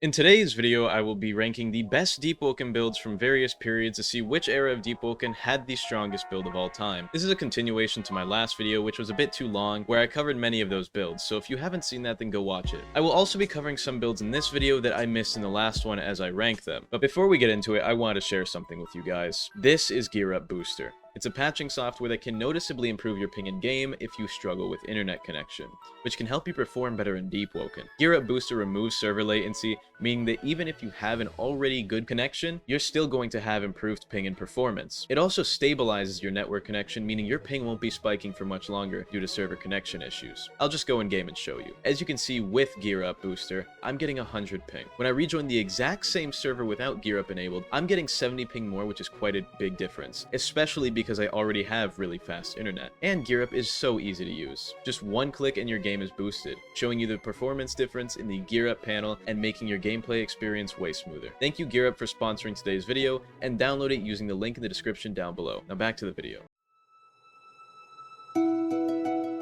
In today's video, I will be ranking the best Deepwoken builds from various periods to see which era of Deepwoken had the strongest build of all time. This is a continuation to my last video, which was a bit too long, where I covered many of those builds, so if you haven't seen that, then go watch it. I will also be covering some builds in this video that I missed in the last one as I rank them. But before we get into it, I want to share something with you guys. This is Gear Up Booster. It's a patching software that can noticeably improve your ping in-game if you struggle with internet connection, which can help you perform better in Deepwoken. Gear Up Booster removes server latency, meaning that even if you have an already good connection, you're still going to have improved ping and performance. It also stabilizes your network connection, meaning your ping won't be spiking for much longer due to server connection issues. I'll just go in-game and show you. As you can see with Gear Up Booster, I'm getting 100 ping. When I rejoin the exact same server without Gear Up enabled, I'm getting 70 ping more, which is quite a big difference, especially because I already have really fast internet. And Gear Up is so easy to use. Just one click and your game is boosted, showing you the performance difference in the Gear Up panel and making your gameplay experience way smoother. Thank you Gear Up for sponsoring today's video, and download it using the link in the description down below. Now back to the video.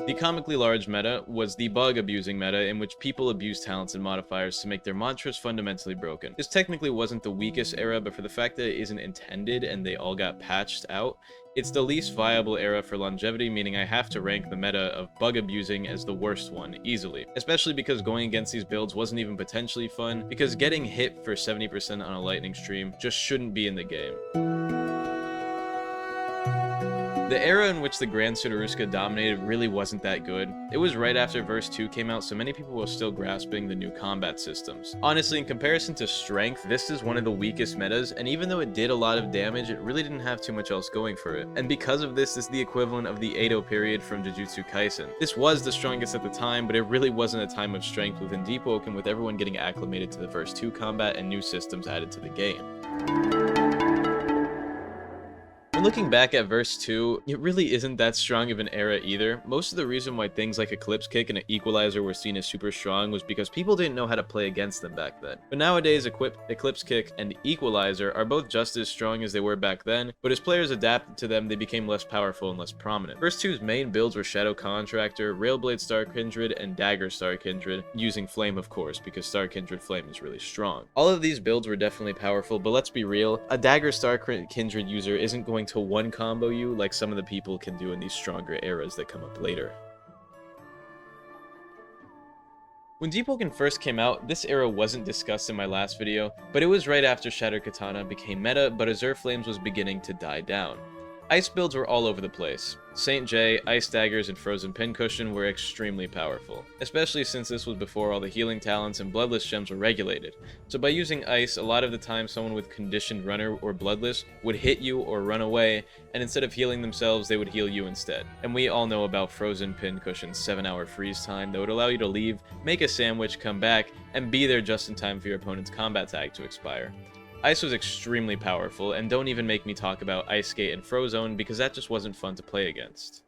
The comically large meta was the bug abusing meta, in which people abuse talents and modifiers to make their mantras fundamentally broken. This technically wasn't the weakest era, but for the fact that it isn't intended and they all got patched out, it's the least viable era for longevity, meaning I have to rank the meta of bug abusing as the worst one, easily. Especially because going against these builds wasn't even potentially fun, because getting hit for 70% on a lightning stream just shouldn't be in the game. The era in which the Gran Sudaruska dominated really wasn't that good. It was right after Verse 2 came out, so many people were still grasping the new combat systems. Honestly, in comparison to strength, this is one of the weakest metas, and even though it did a lot of damage, it really didn't have too much else going for it. And because of this is the equivalent of the Edo period from Jujutsu Kaisen. This was the strongest at the time, but it really wasn't a time of strength within Deepwoken, with everyone getting acclimated to the Verse 2 combat and new systems added to the game. Looking back at Verse 2, it really isn't that strong of an era either. Most of the reason why things like Eclipse Kick and an Equalizer were seen as super strong was because people didn't know how to play against them back then. But nowadays, Eclipse Kick and Equalizer are both just as strong as they were back then, but as players adapted to them, they became less powerful and less prominent. Verse 2's main builds were Shadow Contractor, Railblade Star Kindred, and Dagger Star Kindred, using Flame of course, because Star Kindred Flame is really strong. All of these builds were definitely powerful, but let's be real, a Dagger Star Kindred user isn't going to one combo you like some of the people can do in these stronger eras that come up later. When Deepwoken first came out, this era wasn't discussed in my last video, but it was right after Shattered Katana became meta, but Azure Flames was beginning to die down. Ice builds were all over the place. St. J, Ice Daggers, and Frozen Pincushion were extremely powerful, especially since this was before all the healing talents and Bloodless gems were regulated. So by using Ice, a lot of the time someone with Conditioned Runner or Bloodless would hit you or run away, and instead of healing themselves, they would heal you instead. And we all know about Frozen Pincushion's 7-hour freeze time that would allow you to leave, make a sandwich, come back, and be there just in time for your opponent's combat tag to expire. Ice was extremely powerful, and don't even make me talk about Ice Skate and Frozone because that just wasn't fun to play against.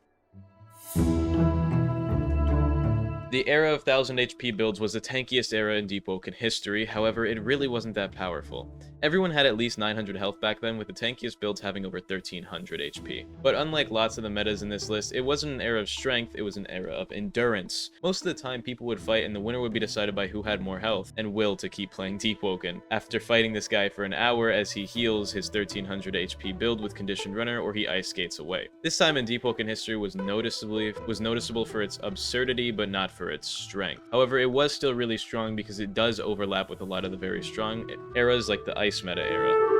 The era of 1000 HP builds was the tankiest era in Deepwoken history, however it really wasn't that powerful. Everyone had at least 900 health back then, with the tankiest builds having over 1300 HP. But unlike lots of the metas in this list, it wasn't an era of strength, it was an era of endurance. Most of the time people would fight and the winner would be decided by who had more health and will to keep playing Deepwoken, after fighting this guy for an hour as he heals his 1300 HP build with Conditioned Runner or he ice skates away. This time in Deepwoken history was noticeable for its absurdity but not for its strength. However, it was still really strong because it does overlap with a lot of the very strong eras like the Ice Meta era.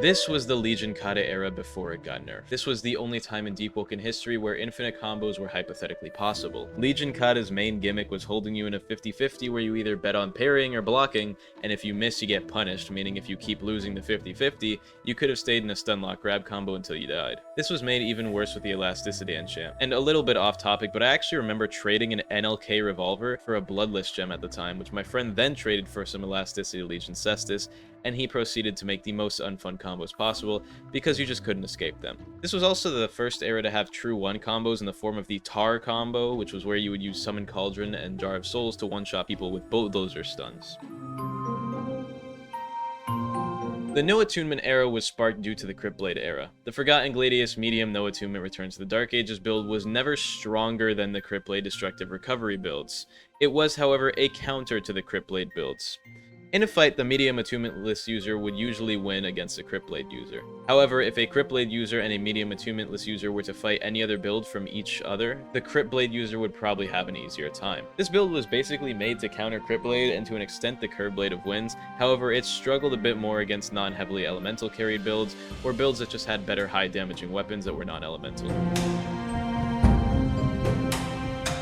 This was the Legion Kata era before it got nerfed. This was the only time in Deepwoken history where infinite combos were hypothetically possible. Legion Kata's main gimmick was holding you in a 50-50 where you either bet on parrying or blocking, and if you miss you get punished, meaning if you keep losing the 50-50, you could have stayed in a stun lock grab combo until you died. This was made even worse with the Elasticity enchant. And a little bit off topic, but I actually remember trading an NLK revolver for a Bloodless gem at the time, which my friend then traded for some Elasticity Legion Cestus, and he proceeded to make the most unfun combos possible because you just couldn't escape them. This was also the first era to have true one combos in the form of the Tar combo, which was where you would use Summon Cauldron and Jar of Souls to one-shot people with bulldozer stuns. The no attunement era was sparked due to the Crypt Blade era. The forgotten Gladius medium no attunement returns to the Dark Ages build was never stronger than the Crypt Blade destructive recovery builds. It was, however, a counter to the Crypt Blade builds. In a fight, the medium attunementless user would usually win against a Crypt Blade user. However, if a Crypt Blade user and a medium attunementless user were to fight any other build from each other, the Crypt Blade user would probably have an easier time. This build was basically made to counter Crypt Blade and to an extent the Curve Blade of Winds, however it struggled a bit more against non-heavily elemental carried builds, or builds that just had better high damaging weapons that were non-elemental.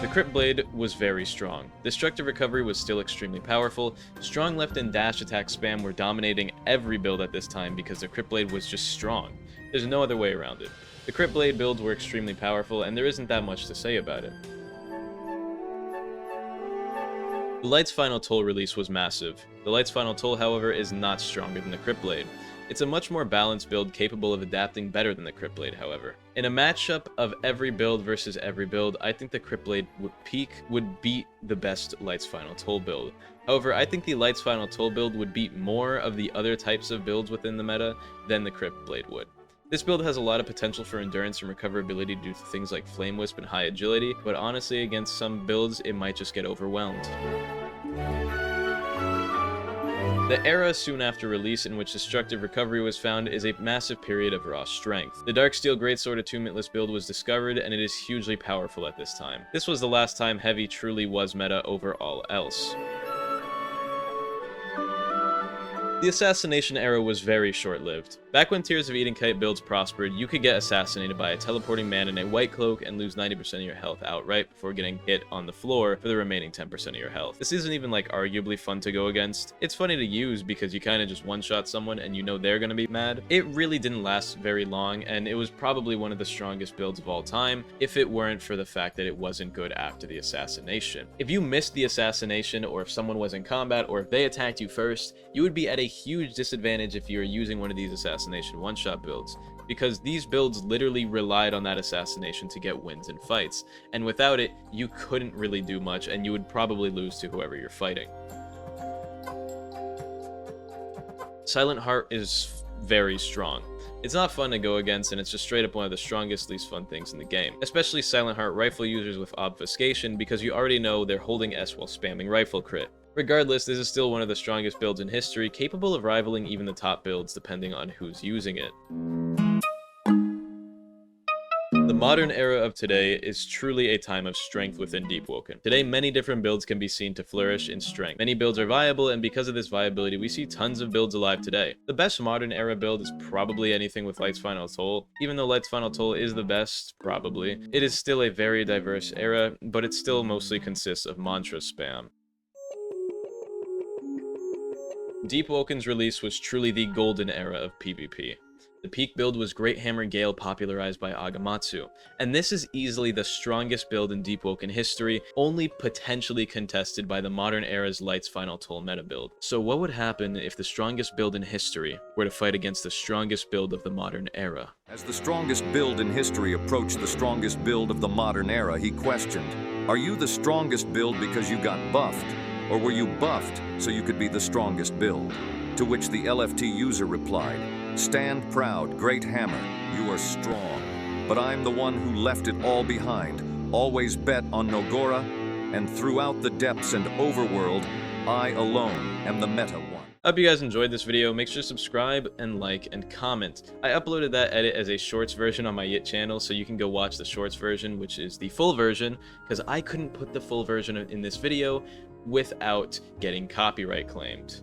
The Crypt Blade was very strong. Destructive recovery was still extremely powerful. Strong left and dash attack spam were dominating every build at this time because the Crypt Blade was just strong. There's no other way around it. The Crypt Blade builds were extremely powerful, and there isn't that much to say about it. The Light's Final Toll release was massive. The Light's Final Toll, however, is not stronger than the Crypt Blade. It's a much more balanced build capable of adapting better than the Crypt Blade, however. In a matchup of every build versus every build, I think the Crypt Blade would beat the best Light's Final Toll build. However, I think the Light's Final Toll build would beat more of the other types of builds within the meta than the Crypt Blade would. This build has a lot of potential for endurance and recoverability due to things like Flame Wisp and high agility, but honestly, against some builds, it might just get overwhelmed. The era soon after release in which destructive recovery was found is a massive period of raw strength. The Darksteel Greatsword attunementless build was discovered, and it is hugely powerful at this time. This was the last time heavy truly was meta over all else. The Assassination Era was very short-lived. Back when Tears of Edenkite builds prospered, you could get assassinated by a teleporting man in a white cloak and lose 90% of your health outright before getting hit on the floor for the remaining 10% of your health. This isn't even like arguably fun to go against. It's funny to use because you kind of just one-shot someone and you know they're gonna be mad. It really didn't last very long, and it was probably one of the strongest builds of all time if it weren't for the fact that it wasn't good after the assassination. If you missed the assassination, or if someone was in combat, or if they attacked you first, you would be at a huge disadvantage if you were using one of these assassination one-shot builds, because these builds literally relied on that assassination to get wins in fights, and without it, you couldn't really do much, and you would probably lose to whoever you're fighting. Silentheart is very strong. It's not fun to go against, and it's just straight up one of the strongest, least fun things in the game. Especially Silentheart rifle users with obfuscation, because you already know they're holding S while spamming rifle crit. Regardless, this is still one of the strongest builds in history, capable of rivaling even the top builds depending on who's using it. The modern era of today is truly a time of strength within Deepwoken. Today, many different builds can be seen to flourish in strength. Many builds are viable, and because of this viability, we see tons of builds alive today. The best modern era build is probably anything with Light's Final Toll. Even though Light's Final Toll is the best, probably, it is still a very diverse era, but it still mostly consists of mantra spam. Deepwoken's release was truly the golden era of PvP. The peak build was Great Hammer Gale popularized by Agamatsu, and this is easily the strongest build in Deepwoken history, only potentially contested by the modern era's Light's Final Toll meta build. So what would happen if the strongest build in history were to fight against the strongest build of the modern era? As the strongest build in history approached the strongest build of the modern era, he questioned, "Are you the strongest build because you got buffed? Or were you buffed so you could be the strongest build?" To which the LFT user replied, "Stand proud, Great Hammer, you are strong. But I'm the one who left it all behind, always bet on Nogora, and throughout the depths and overworld, I alone am the meta one." I hope you guys enjoyed this video. Make sure to subscribe and like and comment. I uploaded that edit as a shorts version on my Yit channel, so you can go watch the shorts version, which is the full version, because I couldn't put the full version in this video without getting copyright claimed.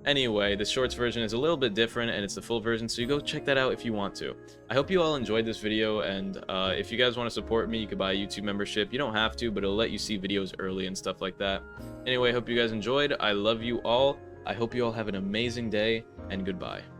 Anyway, the shorts version is a little bit different, and it's the full version, so you go check that out if you want to. I hope you all enjoyed this video, and if you guys want to support me, you could buy a YouTube membership. You don't have to, but it'll let you see videos early and stuff like that. Anyway, I hope you guys enjoyed. I love you all. I hope you all have an amazing day, and goodbye.